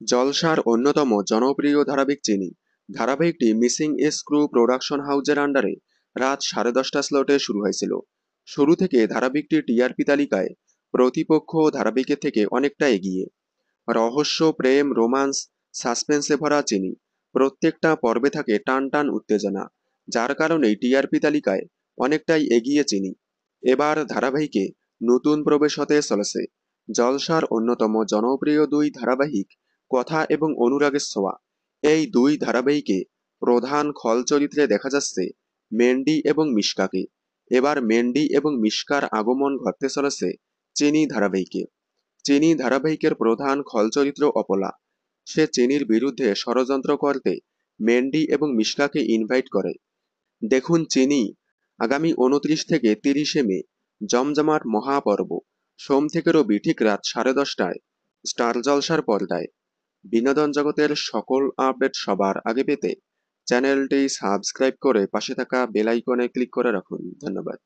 জলসার অন্যতম জনপ্রিয় ধারাবাহিক চিনি। ধারাবাহিকটি মিসিং স্ক্রু প্রোডাকশন হাউজের আন্ডারে রাত 10:30 স্লটে শুরু হয়েছিল। শুরু থেকে ধারাবাহিকটি টিআরপি তালিকায় প্রতিপক্ষ ধারাবাহিকের থেকে অনেকটা এগিয়ে। রহস্য, প্রেম, রোমান্স, সাসপেন্সে ভরা চিনি। প্রত্যেকটা পর্বে থাকে টান টান উত্তেজনা, যার কারণেই টিআরপি তালিকায় অনেকটাই এগিয়ে চিনি। এবার ধারাবাহিকে নতুন প্রবেশ হতে চলেছে জলসার অন্যতম জনপ্রিয় দুই ধারাবাহিক কথা এবং অনুরাগের ছোঁয়া। এই দুই ধারাবাহিকে প্রধান খল চরিত্রে দেখা যাচ্ছে মেন্ডি এবং মিশকাকে। এবার মেন্ডি এবং মিশকার আগমন ঘটতে চলেছে চিনি ধারাবাহিকে। চিনি ধারাবাহিকের প্রধান খল চরিত্র অপলা। সে চিনির বিরুদ্ধে ষড়যন্ত্র করতে মেন্ডি এবং মিশকাকে ইনভাইট করে। দেখুন চিনি আগামী 29 থেকে 30শে মে, জমজমাট মহাপর্ব, সোম থেকে রবি ঠিক রাত 10:30টায় স্টার জলসার পর্দায়। বিনোদন জগতের সকল আপডেট সবার আগে পেতে চ্যানেলটি সাবস্ক্রাইব করে পাশে থাকা বেল আইকনে ক্লিক করে রাখুন। ধন্যবাদ।